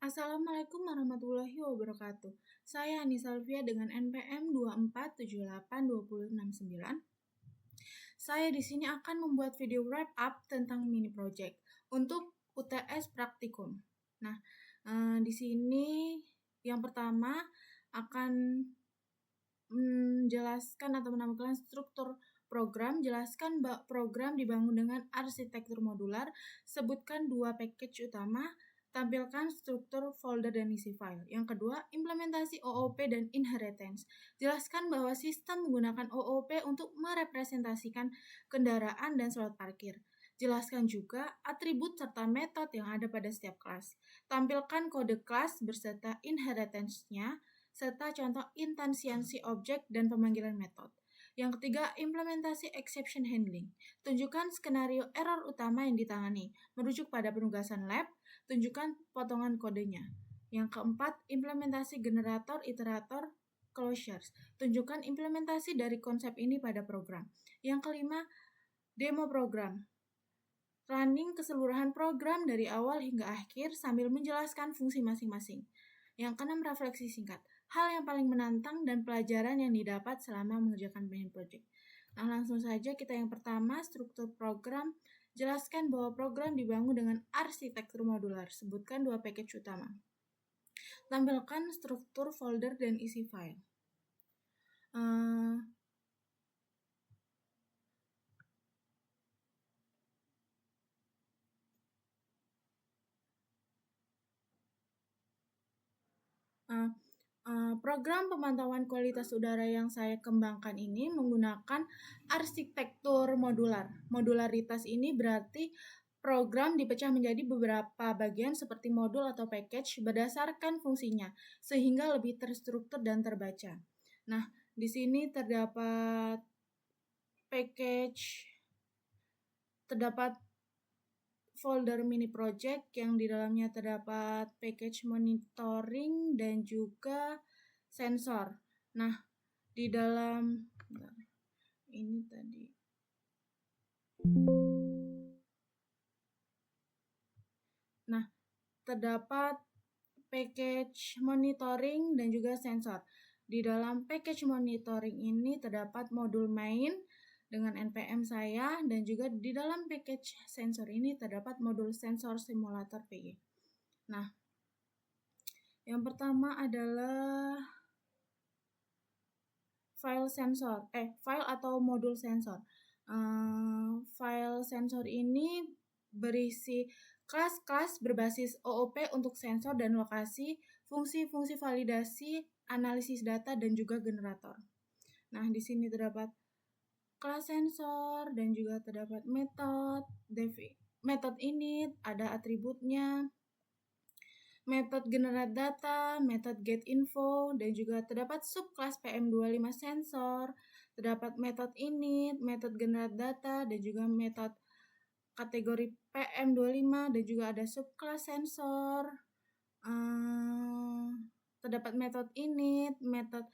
Assalamualaikum warahmatullahi wabarakatuh. Saya Ani Salvia dengan NPM 247820669. Saya di sini akan membuat video wrap up tentang mini project untuk UTS Praktikum. Nah, di sini yang pertama akan menjelaskan atau menambahkan struktur program. Jelaskan program dibangun dengan arsitektur modular. Sebutkan 2 package utama. Tampilkan struktur folder dan isi file. Yang kedua, implementasi OOP dan inheritance. Jelaskan bahwa sistem menggunakan OOP untuk merepresentasikan kendaraan dan slot parkir. Jelaskan juga atribut serta metode yang ada pada setiap kelas. Tampilkan kode kelas beserta inheritance-nya, serta contoh instansiasi objek dan pemanggilan metode. Yang ketiga, implementasi exception handling. Tunjukkan skenario error utama yang ditangani, merujuk pada penugasan lab, tunjukkan potongan kodenya. Yang keempat, implementasi generator, iterator, closures. Tunjukkan implementasi dari konsep ini pada program. Yang kelima, demo program. Running keseluruhan program dari awal hingga akhir sambil menjelaskan fungsi masing-masing. Yang keenam, refleksi singkat. Hal yang paling menantang dan pelajaran yang didapat selama mengerjakan mini project. Nah, langsung saja kita yang pertama, struktur program. Jelaskan bahwa program dibangun dengan arsitektur modular. Sebutkan 2 package utama. Tampilkan struktur folder dan isi file. Program pemantauan kualitas udara yang saya kembangkan ini menggunakan arsitektur modular. Modularitas ini berarti program dipecah menjadi beberapa bagian seperti modul atau package berdasarkan fungsinya, sehingga lebih terstruktur dan terbaca. Nah, di sini terdapat folder mini project yang di dalamnya terdapat package monitoring dan juga sensor. Nah, di dalam ini tadi. Nah, terdapat package monitoring dan juga sensor. Di dalam package monitoring ini terdapat modul main dengan NPM saya, dan juga di dalam package sensor ini terdapat modul sensor simulator PG. Nah, yang pertama adalah file atau modul sensor. File sensor ini berisi kelas-kelas berbasis OOP untuk sensor dan lokasi, fungsi-fungsi validasi, analisis data, dan juga generator. Nah, di sini terdapat kelas sensor dan juga terdapat metode init, ada atributnya, metode generate data, metode get info, dan juga terdapat subclass PM25 sensor, terdapat metode init, metode generate data, dan juga metode kategori PM25, dan juga ada subclass sensor, terdapat metode init, metode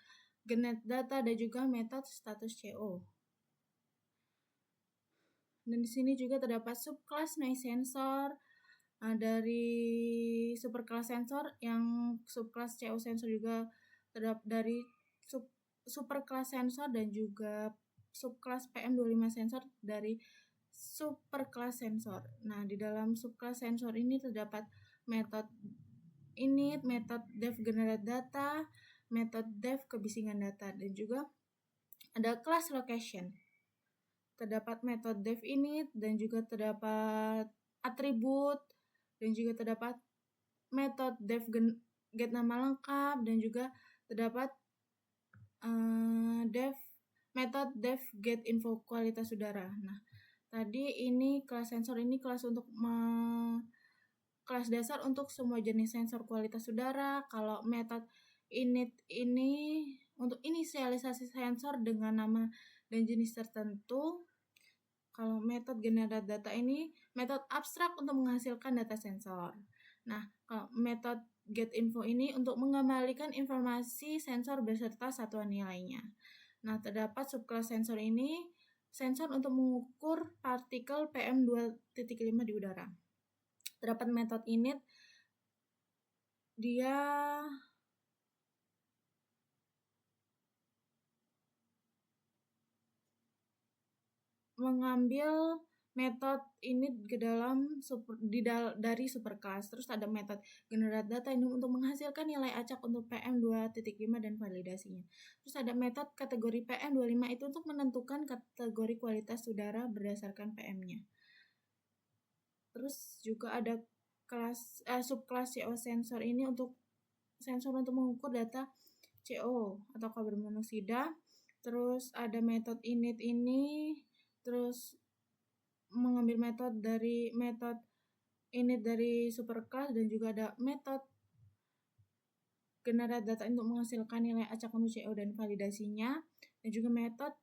generate data, dan juga metode status CO. Dan di sini juga terdapat subclass noise sensor, dari superclass sensor, yang subclass CO sensor juga terdapat dari superclass sensor, dan juga subclass PM25 sensor dari superclass sensor. Nah, di dalam subclass sensor ini terdapat metode init, metode dev generate data, metode dev kebisingan data, dan juga ada class location. Terdapat metode dev init, dan juga terdapat atribut, dan juga terdapat metode dev get nama lengkap, dan juga terdapat metode dev get info kualitas udara. Nah, tadi ini kelas sensor ini kelas dasar untuk semua jenis sensor kualitas udara. Kalau metode init ini untuk inisialisasi sensor dengan nama dan jenis tertentu. Kalau metode generate data ini metode abstrak untuk menghasilkan data sensor. Nah, kalau metode get info ini untuk mengembalikan informasi sensor beserta satuan nilainya. Nah, terdapat subclass sensor ini sensor untuk mengukur partikel PM2.5 di udara. Terdapat metode init dia mengambil metode init ke dalam dari superclass. Terus ada metode generate data ini untuk menghasilkan nilai acak untuk PM2.5 dan validasinya. Terus ada metode kategori PM25 itu untuk menentukan kategori kualitas udara berdasarkan PM-nya. Terus juga ada subclass CO sensor ini untuk sensor untuk mengukur data CO atau karbon monoksida. Terus ada metode init ini, terus mengambil metode init dari superclass, dan juga ada metode generate data untuk menghasilkan nilai acak untuk CO dan validasinya, dan juga metode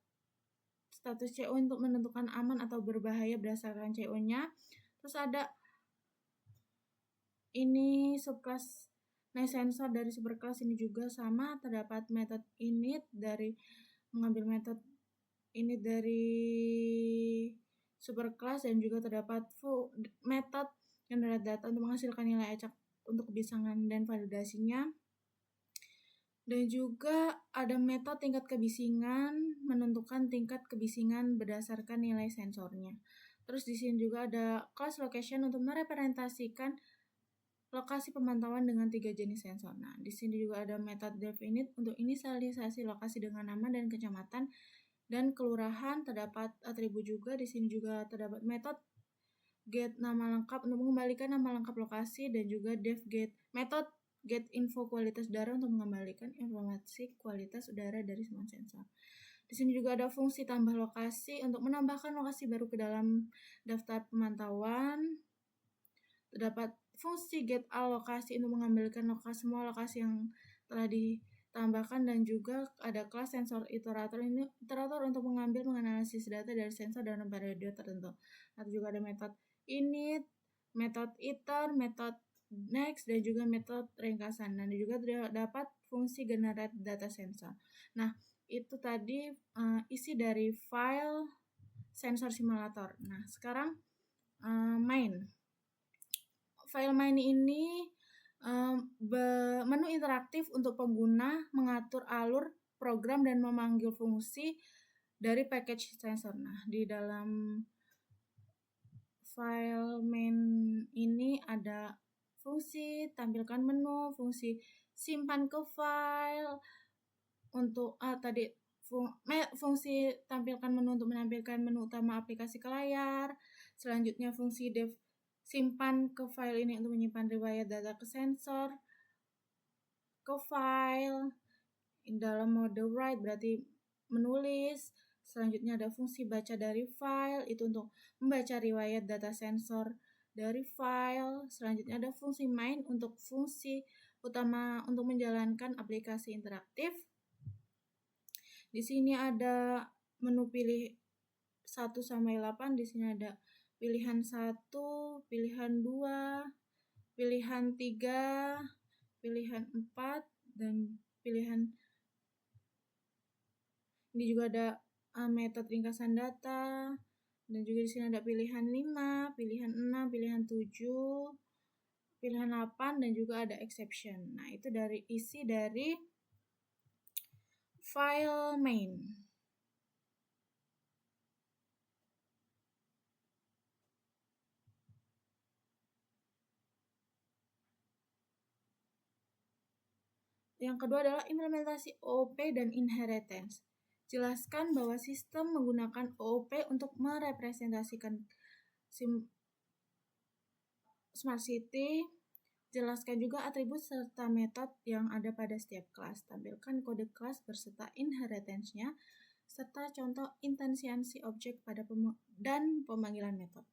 status CO untuk menentukan aman atau berbahaya berdasarkan CO-nya. Terus ada ini subclass sensor dari superclass ini juga sama, terdapat metode init dari mengambil metode init dari superclass, dan juga terdapat metode generate data untuk menghasilkan nilai acak untuk kebisingan dan validasinya. Dan juga ada metode tingkat kebisingan, menentukan tingkat kebisingan berdasarkan nilai sensornya. Terus di sini juga ada class location untuk merepresentasikan lokasi pemantauan dengan 3 jenis sensor. Nah, di sini juga ada metode definite untuk inisialisasi lokasi dengan nama dan kecamatan dan kelurahan. Terdapat atribut juga. Di sini juga terdapat metode get nama lengkap untuk mengembalikan nama lengkap lokasi, dan juga def get metode get info kualitas udara untuk mengembalikan informasi kualitas udara dari semua sensor. Di sini juga ada fungsi tambah lokasi untuk menambahkan lokasi baru ke dalam daftar pemantauan. Terdapat fungsi get all lokasi untuk mengambilkan semua lokasi yang telah ditambahkan, dan juga ada kelas sensor iterator untuk mengambil menganalisis data dari sensor dalam periode tertentu. Atau juga ada metode init, metode iter, metode next, dan juga metode ringkasan. Dan juga dapat fungsi generate data sensor. Nah, itu tadi isi dari file sensor simulator. Nah, sekarang main. File main ini menu interaktif untuk pengguna mengatur alur program dan memanggil fungsi dari package sensor. Nah, di dalam file main ini ada fungsi tampilkan menu, fungsi simpan ke file untuk fungsi tampilkan menu untuk menampilkan menu utama aplikasi ke layar. Selanjutnya fungsi simpan ke file ini untuk menyimpan riwayat data ke sensor ke file. Dalam mode write berarti menulis. Selanjutnya ada fungsi baca dari file, itu untuk membaca riwayat data sensor dari file. Selanjutnya ada fungsi main untuk fungsi utama untuk menjalankan aplikasi interaktif. Di sini ada menu pilih 1 sampai 8. Di sini ada pilihan 1, pilihan 2, pilihan 3, pilihan 4, dan pilihan. Ini juga ada metode ringkasan data, dan juga di sini ada pilihan 5, pilihan 6, pilihan 7, pilihan 8, dan juga ada exception. Nah, itu dari isi dari file main. Yang kedua adalah implementasi OOP dan inheritance. Jelaskan bahwa sistem menggunakan OOP untuk merepresentasikan Smart City. Jelaskan juga atribut serta metode yang ada pada setiap kelas. Tampilkan kode kelas beserta inheritance-nya, serta contoh instansiasi objek pada dan pemanggilan metode.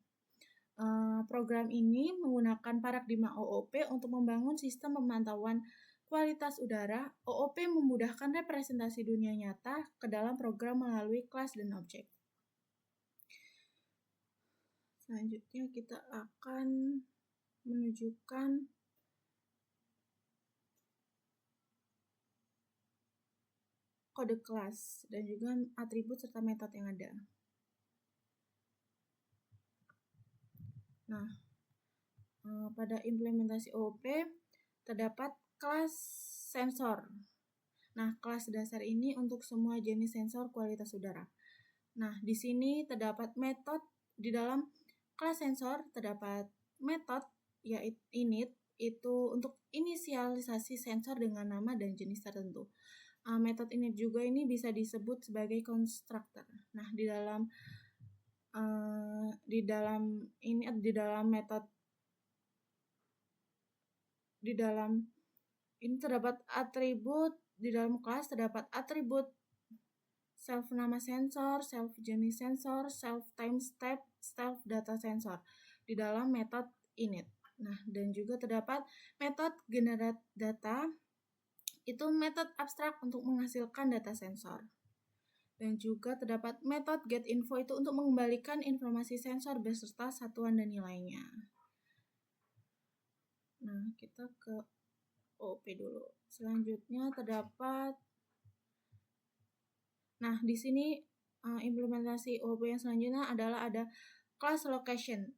Program ini menggunakan paradigma OOP untuk membangun sistem pemantauan kualitas udara. OOP memudahkan representasi dunia nyata ke dalam program melalui kelas dan objek. Selanjutnya kita akan menunjukkan kode kelas dan juga atribut serta metode yang ada. Nah, pada implementasi OOP, terdapat kelas sensor. Nah, kelas dasar ini untuk semua jenis sensor kualitas udara. Nah, di sini terdapat metode di dalam kelas sensor, terdapat metode yaitu init, itu untuk inisialisasi sensor dengan nama dan jenis tertentu. Metode init juga ini bisa disebut sebagai constructor. Nah, di dalam metode ini terdapat atribut. Di dalam kelas terdapat atribut self nama sensor, self jenis sensor, self time step, self data sensor di dalam metode init. Nah, dan juga terdapat metode generate data, itu metode abstrak untuk menghasilkan data sensor. Dan juga terdapat metode getInfo, itu untuk mengembalikan informasi sensor beserta satuan dan nilainya. Nah, kita ke OOP dulu. Selanjutnya terdapat, nah di sini implementasi OOP yang selanjutnya adalah ada class location.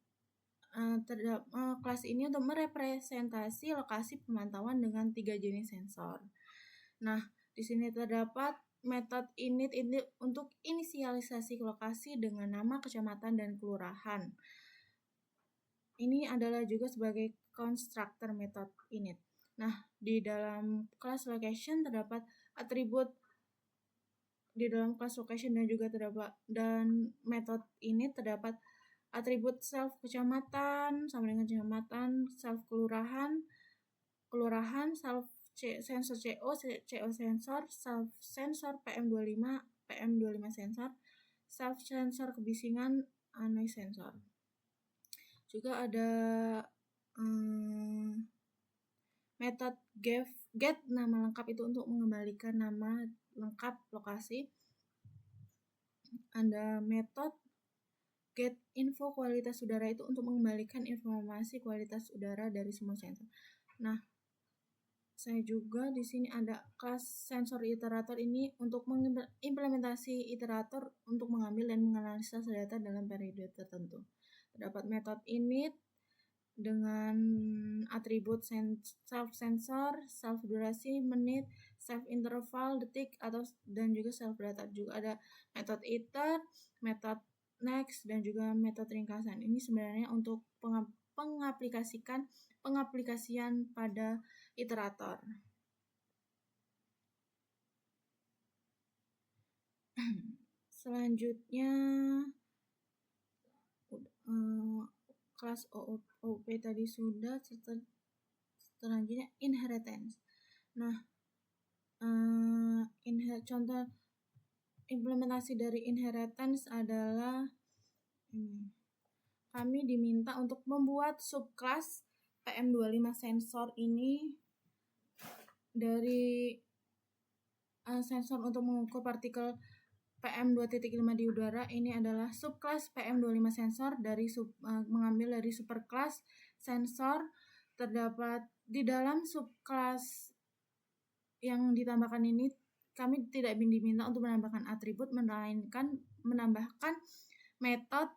Kelas ini untuk merepresentasi lokasi pemantauan dengan 3 jenis sensor. Nah, di sini terdapat metode init ini untuk inisialisasi lokasi dengan nama, kecamatan, dan kelurahan. Ini adalah juga sebagai constructor metode init. Nah, di dalam class location terdapat atribut di dalam class location dan juga terdapat dan metode init terdapat atribut self kecamatan sama dengan kecamatan, self kelurahan, self sensor CO sensor, self sensor PM25 sensor, self sensor kebisingan, noise sensor. Juga ada metode get nama lengkap, itu untuk mengembalikan nama lengkap lokasi. Ada metode getInfo kualitas udara, itu untuk mengembalikan informasi kualitas udara dari semua sensor. Nah, saya juga di sini ada kelas sensor iterator, ini untuk mengimplementasi iterator untuk mengambil dan menganalisa data dalam periode tertentu. Terdapat metode init dengan atribut self sensor, self durasi, menit, self interval, detik, dan juga self data. Juga ada metode iter, metode next, dan juga metode ringkasan. Ini sebenarnya untuk pengaplikasian pada iterator. Selanjutnya kelas OOP tadi sudah. Selanjutnya inheritance. Nah, contoh implementasi dari inheritance adalah kami diminta untuk membuat subclass PM25 sensor ini dari sensor untuk mengukur partikel PM2.5 di udara. Ini adalah subclass PM25 sensor dari mengambil dari superclass sensor. Terdapat di dalam subclass yang ditambahkan ini, kami tidak diminta untuk menambahkan atribut, melainkan menambahkan metode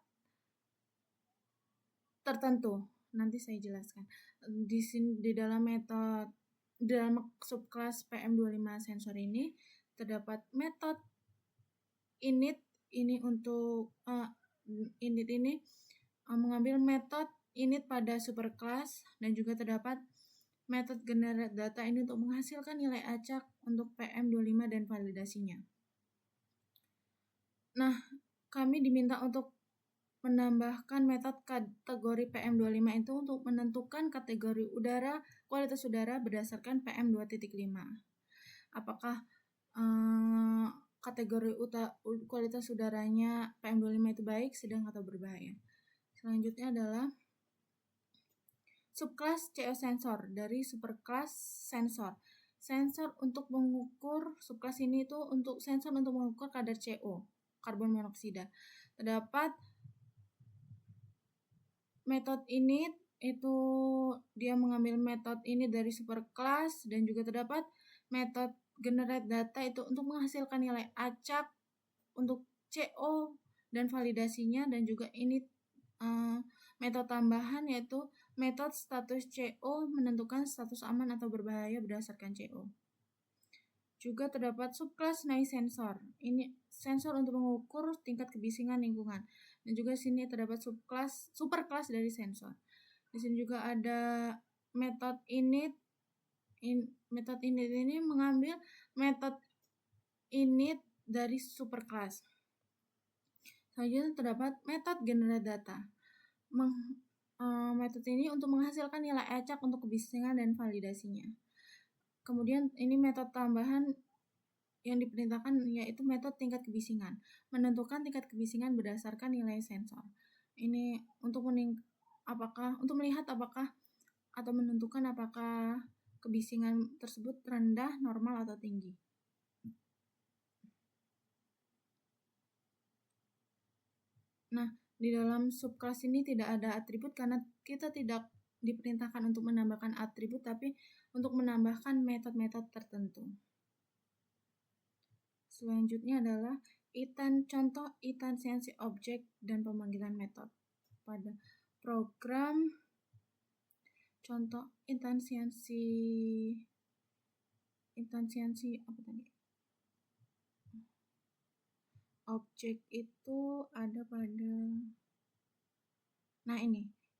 tertentu. Nanti saya jelaskan. Di sini di dalam subclass PM25 sensor ini terdapat metode init. Ini untuk init ini mengambil metode init pada superclass, dan juga terdapat metode generate data ini untuk menghasilkan nilai acak untuk PM25 dan validasinya. Nah, kami diminta untuk menambahkan metode kategori PM25 itu untuk menentukan kategori udara, kualitas udara berdasarkan PM2.5. Apakah kategori kualitas udaranya PM25 itu baik, sedang, atau berbahaya. Selanjutnya adalah subclass CO sensor dari superclass sensor. Sensor untuk mengukur, subclass ini itu untuk sensor untuk mengukur kadar CO, karbon monoksida. Terdapat metode init, itu dia mengambil metode ini dari superclass, dan juga terdapat metode generate data, itu untuk menghasilkan nilai acak untuk CO dan validasinya, dan juga init metode tambahan yaitu Metode status CO menentukan status aman atau berbahaya berdasarkan CO. Juga terdapat subkelas noise sensor. Ini sensor untuk mengukur tingkat kebisingan lingkungan. Dan juga sini terdapat superkelas dari sensor. Di sini juga ada metode init. Metode init ini mengambil metode init dari superkelas. Selanjutnya terdapat metode generate data. Metode ini untuk menghasilkan nilai acak untuk kebisingan dan validasinya. Kemudian ini metode tambahan yang diperintahkan yaitu metode tingkat kebisingan. Menentukan tingkat kebisingan berdasarkan nilai sensor. Ini untuk melihat apakah atau menentukan apakah kebisingan tersebut rendah, normal atau tinggi. Nah, di dalam subkelas ini tidak ada atribut karena kita tidak diperintahkan untuk menambahkan atribut, tapi untuk menambahkan metode-metode tertentu. Selanjutnya adalah contoh instansiasi objek dan pemanggilan metode. Pada program contoh instansiasi apa tadi? Objek itu ada pada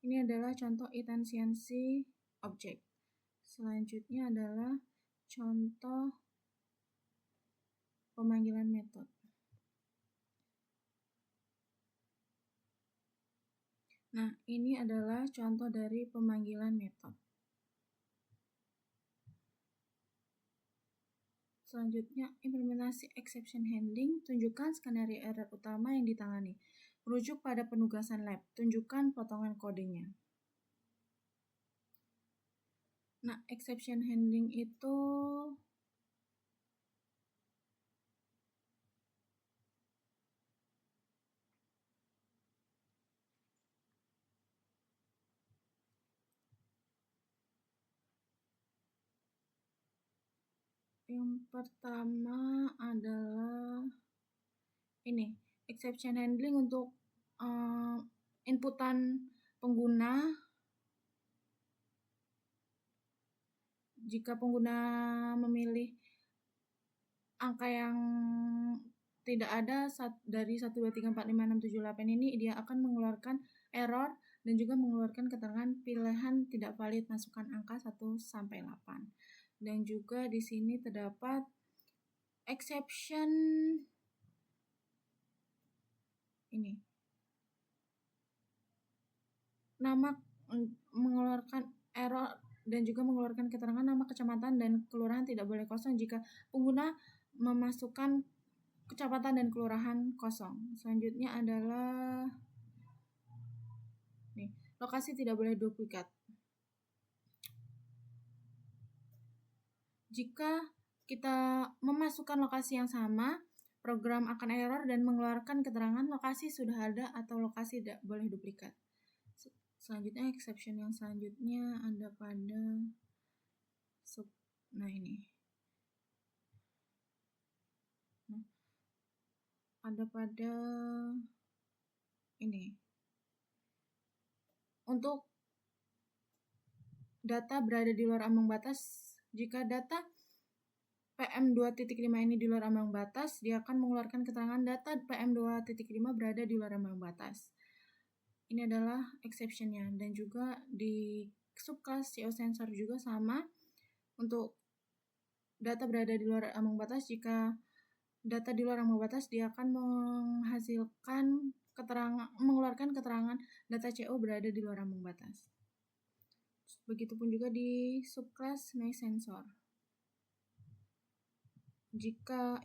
ini adalah contoh instansiasi objek. Selanjutnya adalah contoh pemanggilan metode. Nah, ini adalah contoh dari pemanggilan metode. Selanjutnya, implementasi exception handling. Tunjukkan skenario error utama yang ditangani. Merujuk pada penugasan lab. Tunjukkan potongan kodenya. Nah, exception handling itu yang pertama adalah ini exception handling untuk inputan pengguna. Jika pengguna memilih angka yang tidak ada dari 1, 2, 3, 4, 5, 6, 7, 8 ini, dia akan mengeluarkan error dan juga mengeluarkan keterangan pilihan tidak valid masukkan angka 1 sampai 8. Dan juga di sini terdapat exception ini. Nama mengeluarkan error dan juga mengeluarkan keterangan nama kecamatan dan kelurahan tidak boleh kosong jika pengguna memasukkan kecamatan dan kelurahan kosong. Selanjutnya adalah lokasi tidak boleh duplikat. Jika kita memasukkan lokasi yang sama, program akan error dan mengeluarkan keterangan lokasi sudah ada atau lokasi tidak boleh duplikat. Selanjutnya exception yang selanjutnya ada pada ada pada ini. Untuk data berada di luar ambang batas, jika data PM2.5 ini di luar ambang batas, dia akan mengeluarkan keterangan data PM2.5 berada di luar ambang batas. Ini adalah exception-nya. Dan juga di subclass CO sensor juga sama. Untuk data berada di luar ambang batas, jika data di luar ambang batas, dia akan mengeluarkan keterangan data CO berada di luar ambang batas. Begitupun juga di subclass noise sensor. Jika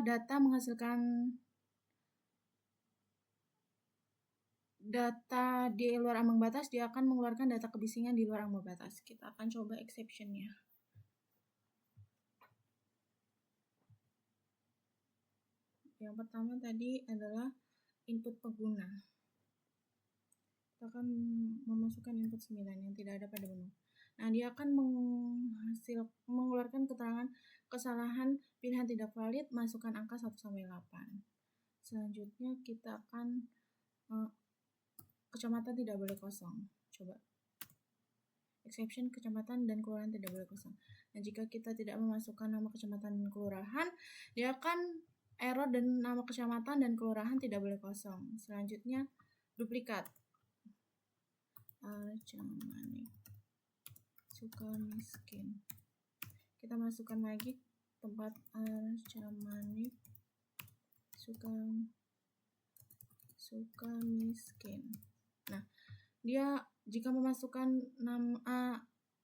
data menghasilkan data di luar ambang batas, dia akan mengeluarkan data kebisingan di luar ambang batas. Kita akan coba exception-nya. Yang pertama tadi adalah input pengguna. Kita akan memasukkan input 9 yang tidak ada pada menu. Nah, dia akan mengeluarkan keterangan kesalahan pilihan tidak valid, masukkan angka 1 sampai 8. Selanjutnya kita akan kecamatan tidak boleh kosong. Coba. Exception kecamatan dan kelurahan tidak boleh kosong. Nah, jika kita tidak memasukkan nama kecamatan dan kelurahan, dia akan error dan nama kecamatan dan kelurahan tidak boleh kosong. Selanjutnya duplikat. Arcamanik, Sukamiskin. Kita masukkan lagi tempat Arcamanik, Sukamiskin. Nah, dia jika memasukkan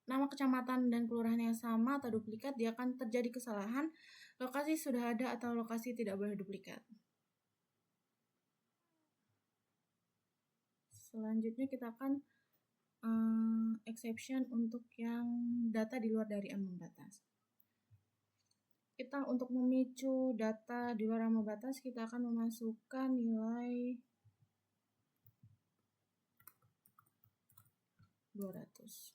nama kecamatan dan kelurahan yang sama atau duplikat, dia akan terjadi kesalahan lokasi sudah ada atau lokasi tidak boleh duplikat. Selanjutnya kita akan exception untuk yang data di luar dari ambang batas. Kita untuk memicu data di luar ambang batas, kita akan memasukkan nilai 200.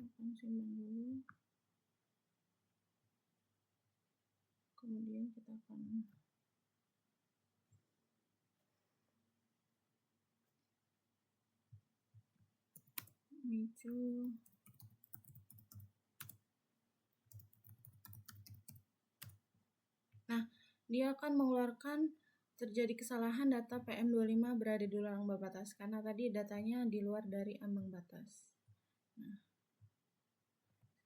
Akan simpan dulu, kemudian kita akan memicu dia akan mengeluarkan terjadi kesalahan data PM25 berada di luar ambang batas karena tadi datanya di luar dari ambang batas. Nah,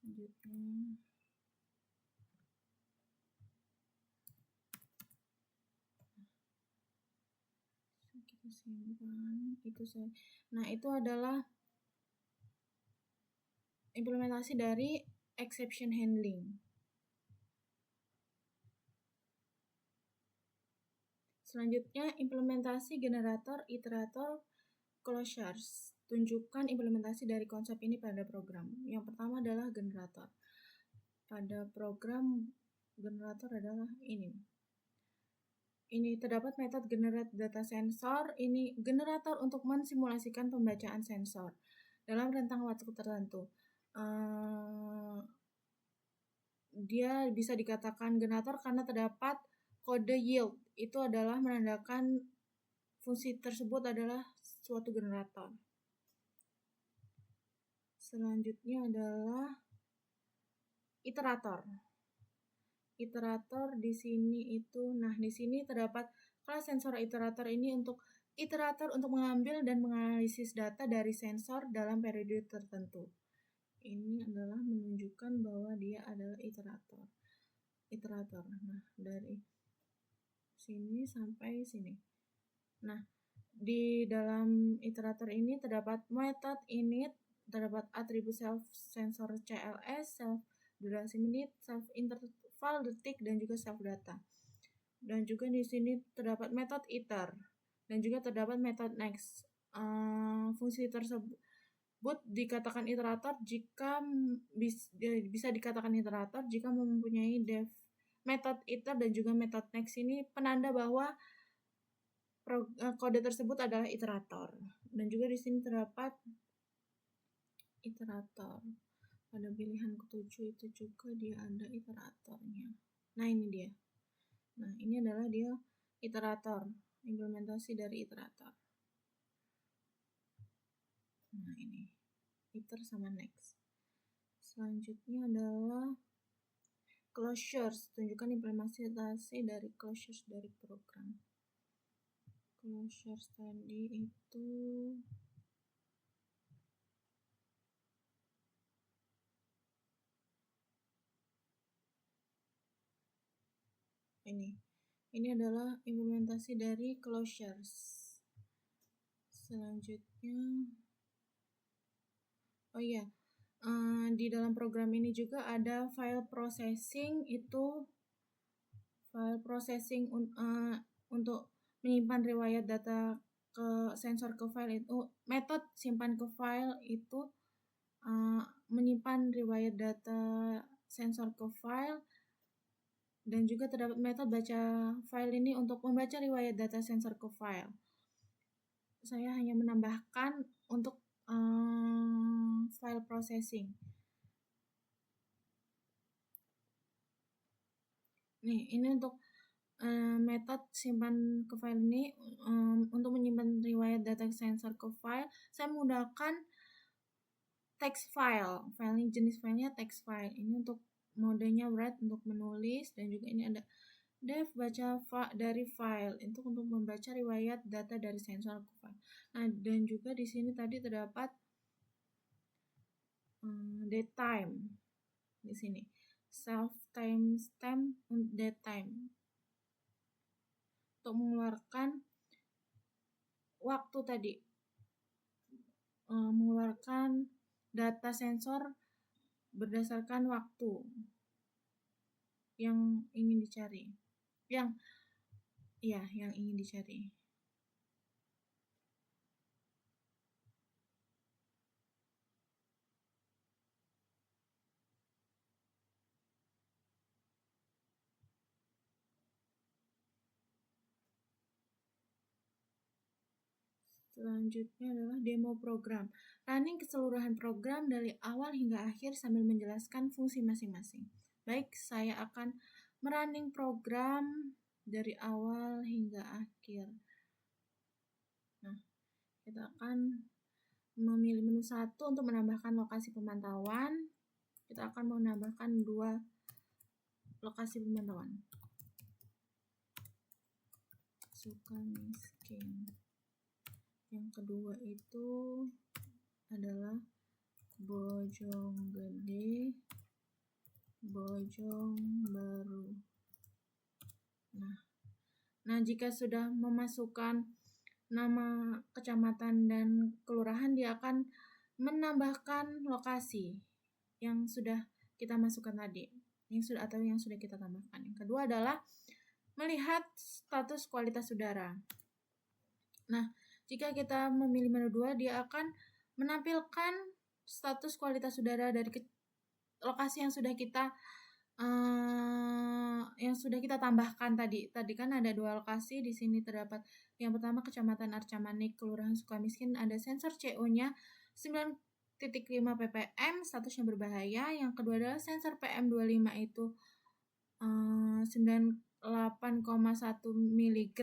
selanjutnya kita simpan itu saja. Nah, itu adalah implementasi dari exception handling. Selanjutnya implementasi generator, iterator, closures. Tunjukkan implementasi dari konsep ini pada program. Yang pertama adalah generator. Pada program generator adalah ini. Ini terdapat metode generate data sensor. Ini generator untuk mensimulasikan pembacaan sensor dalam rentang waktu tertentu. Dia bisa dikatakan generator karena terdapat kode yield. Itu adalah menandakan fungsi tersebut adalah suatu generator. Selanjutnya adalah iterator. Iterator di sini itu, di sini terdapat kelas sensor iterator ini untuk iterator untuk mengambil dan menganalisis data dari sensor dalam periode tertentu. Ini adalah menunjukkan bahwa dia adalah iterator. Nah, dari sini sampai sini. Nah, di dalam iterator ini terdapat method init, terdapat atribut self sensor CLS, self durasi menit, self interval detik, dan juga self data. Dan juga di sini terdapat metode iter dan juga terdapat metode next. Fungsi tersebut dikatakan iterator jika bisa dikatakan iterator jika mempunyai metode iter dan juga metode next. Ini penanda bahwa kode tersebut adalah iterator. Dan juga di sini terdapat iterator. Pada pilihan ketujuh itu juga dia ada iteratornya. Nah, ini dia. Nah, ini adalah dia iterator, implementasi dari iterator. Nah, ini iter sama next. Selanjutnya adalah closures. Tunjukkan implementasi dari closures dari program. Closures tadi itu ini adalah implementasi dari closures. Selanjutnya di dalam program ini juga ada file processing. Itu file processing untuk menyimpan riwayat data sensor ke file itu, metode simpan ke file itu menyimpan riwayat data sensor ke file, dan juga terdapat metode baca file ini untuk membaca riwayat data sensor ke file. Saya hanya menambahkan untuk file processing. Nih, ini untuk metode simpan ke file ini, untuk menyimpan riwayat data sensor ke file, saya menggunakan text file. File ini jenis filenya text file. Ini untuk modenya write untuk menulis, dan juga ini ada def baca dari file itu untuk membaca riwayat data dari sensor ke file. Nah, dan juga di sini tadi terdapat datetime di sini, self timestamp datetime untuk mengeluarkan waktu tadi, mengeluarkan data sensor berdasarkan waktu yang ingin dicari, yang ingin dicari. Selanjutnya adalah demo program. Running keseluruhan program dari awal hingga akhir sambil menjelaskan fungsi masing-masing. Baik, saya akan merunning program dari awal hingga akhir. Nah, kita akan memilih menu 1 untuk menambahkan lokasi pemantauan. Kita akan menambahkan 2 lokasi pemantauan. Sukamiskin. Yang kedua itu adalah Bojonggede, Bojongbaru. Nah, jika sudah memasukkan nama kecamatan dan kelurahan, dia akan menambahkan lokasi yang sudah kita masukkan tadi, yang sudah kita tambahkan. Yang kedua adalah melihat status kualitas udara. Nah, jika kita memilih menu 2, dia akan menampilkan status kualitas udara dari lokasi yang sudah kita tambahkan tadi. Tadi kan ada 2 lokasi, di sini terdapat yang pertama Kecamatan Arca Manik, Kelurahan Sukamiskin, ada sensor CO-nya 9.5 ppm, statusnya berbahaya. Yang kedua adalah sensor PM25 itu 98,1 mg,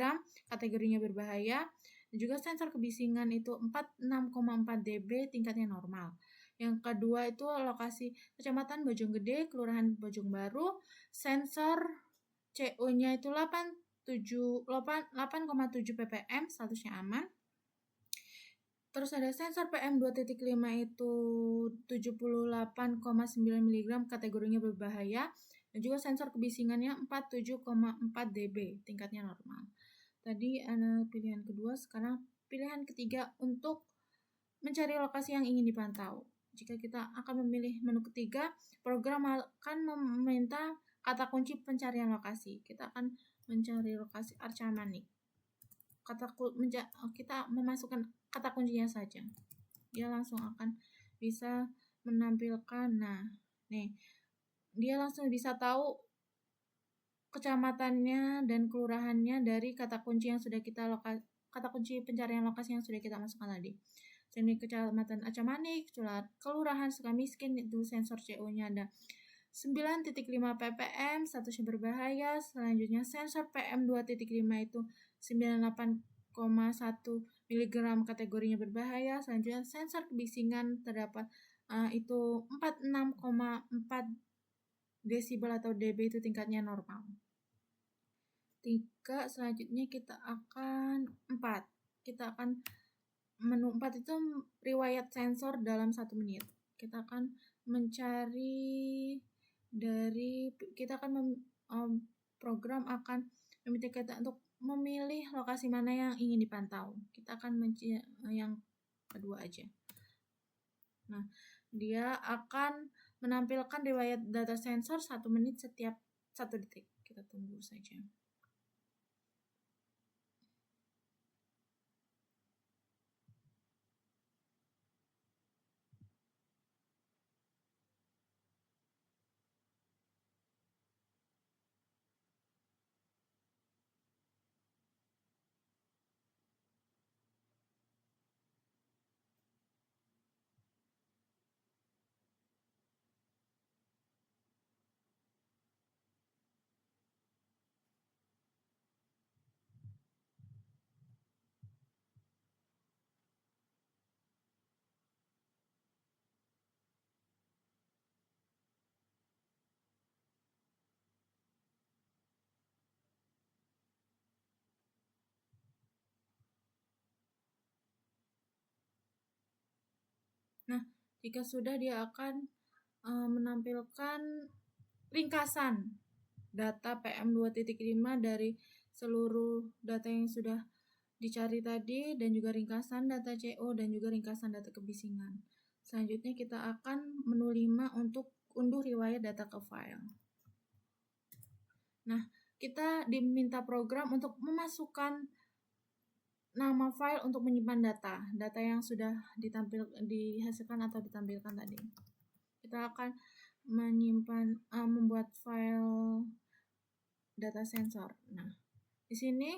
kategorinya berbahaya. Dan juga sensor kebisingan itu 46,4 dB, tingkatnya normal. Yang kedua itu lokasi Kecamatan Bojonggede, Kelurahan Bojongbaru, sensor CO-nya itu 8,7 ppm, statusnya aman. Terus ada sensor PM2.5 itu 78,9 mg, kategorinya berbahaya. Dan juga sensor kebisingannya 47,4 dB, tingkatnya normal. Tadi ada pilihan kedua, sekarang pilihan ketiga untuk mencari lokasi yang ingin dipantau. Jika kita akan memilih menu ketiga, program akan meminta kata kunci pencarian lokasi. Kita akan mencari lokasi Arca Manik. Kita memasukkan kata kuncinya saja. Dia langsung akan bisa menampilkan. Nah, nih, dia langsung bisa tahu kecamatannya dan kelurahannya dari kata kunci yang sudah kata kunci pencarian lokasi yang sudah kita masukkan tadi. Jadi Kecamatan Arca Manik, Kelurahan Sukamiskin, itu sensor CO-nya ada 9.5 ppm, statusnya berbahaya. Selanjutnya sensor PM2.5 itu 98,1 mg, kategorinya berbahaya. Selanjutnya sensor kebisingan terdapat itu 46,4 desibel atau dB, itu tingkatnya normal. Selanjutnya kita akan menu 4 itu riwayat sensor dalam 1 menit. Kita akan mencari program akan meminta kita untuk memilih lokasi mana yang ingin dipantau. Kita akan yang kedua aja. Nah, dia akan menampilkan riwayat data sensor 1 menit setiap 1 detik. Kita tunggu saja. Jika sudah, dia akan menampilkan ringkasan data PM2.5 dari seluruh data yang sudah dicari tadi, dan juga ringkasan data CO, dan juga ringkasan data kebisingan. Selanjutnya kita akan menu 5 untuk unduh riwayat data ke file. Nah, kita diminta program untuk memasukkan nama file untuk menyimpan data yang sudah dihasilkan atau ditampilkan tadi. Kita akan membuat file data sensor. Nah, di sini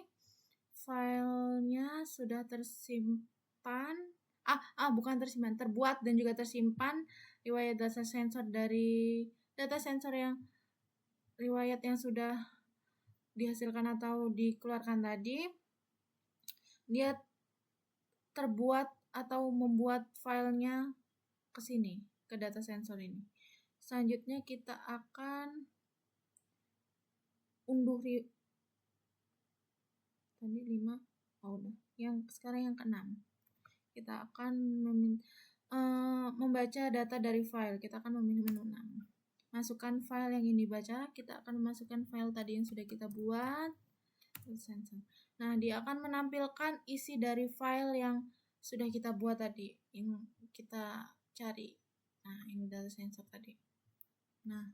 filenya sudah tersimpan, terbuat dan juga tersimpan riwayat data sensor dari data sensor riwayat yang sudah dihasilkan atau dikeluarkan tadi. Dia terbuat atau membuat filenya ke sini, ke data sensor ini. Selanjutnya kita akan unduh tadi 5, udah. Sekarang yang ke-6. Kita akan membaca data dari file. Kita akan memilih menu 6. Masukkan file yang ingin dibaca. Kita akan memasukkan file tadi yang sudah kita buat. Nah, dia akan menampilkan isi dari file yang sudah kita buat tadi, yang kita cari. Nah, ini data sensor tadi. Nah,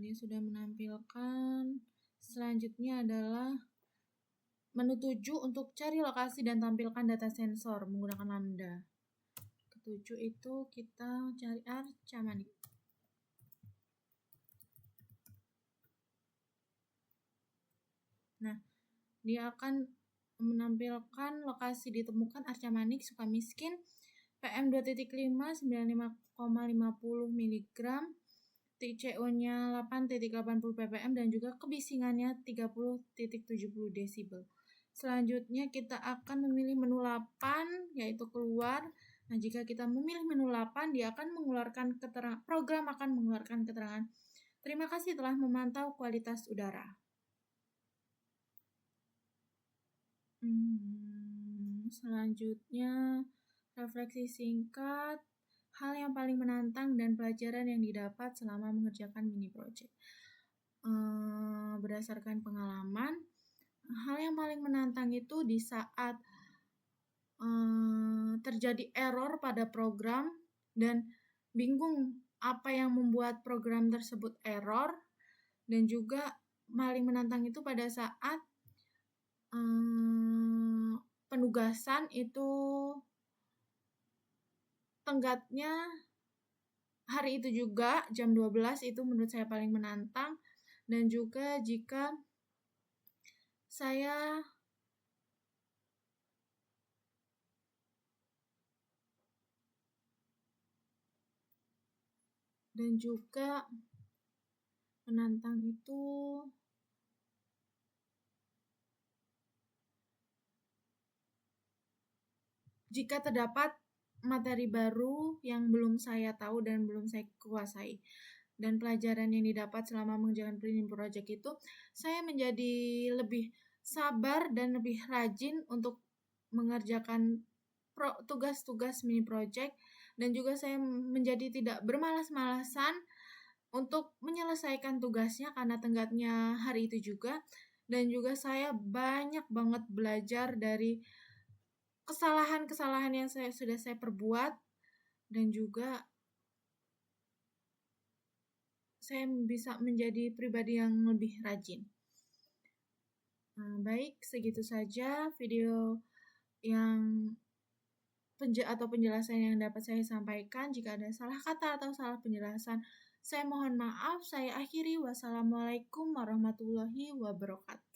dia sudah menampilkan. Selanjutnya adalah menu 7 untuk cari lokasi dan tampilkan data sensor menggunakan lambda. Ke-7 itu kita cari Arca-Manik. Nah, dia akan menampilkan lokasi ditemukan Arca-Manik, Sukamiskin, PM2.5 95,50 mg, TCO-nya 8,80 ppm, dan juga kebisingannya 30,70 desibel. Selanjutnya kita akan memilih menu 8, yaitu keluar. Nah, jika kita memilih menu 8, dia akan mengeluarkan program akan mengeluarkan keterangan, terima kasih telah memantau kualitas udara. Selanjutnya, refleksi singkat, hal yang paling menantang dan pelajaran yang didapat selama mengerjakan mini project. Berdasarkan pengalaman, hal yang paling menantang itu di saat terjadi error pada program dan bingung apa yang membuat program tersebut error, dan juga paling menantang itu pada saat penugasan itu tenggatnya hari itu juga jam 12, itu menurut saya paling menantang. Dan juga jika saya menantang itu jika terdapat materi baru yang belum saya tahu dan belum saya kuasai. Dan pelajaran yang didapat selama mengerjakan mini project itu, saya menjadi lebih sabar dan lebih rajin untuk mengerjakan tugas-tugas mini project, dan juga saya menjadi tidak bermalas-malasan untuk menyelesaikan tugasnya karena tenggatnya hari itu juga. Dan juga saya banyak banget belajar dari kesalahan-kesalahan yang sudah saya perbuat, dan juga saya bisa menjadi pribadi yang lebih rajin. Baik, segitu saja video yang penjelasan yang dapat saya sampaikan. Jika ada salah kata atau salah penjelasan, saya mohon maaf. Saya akhiri. Wassalamualaikum warahmatullahi wabarakatuh.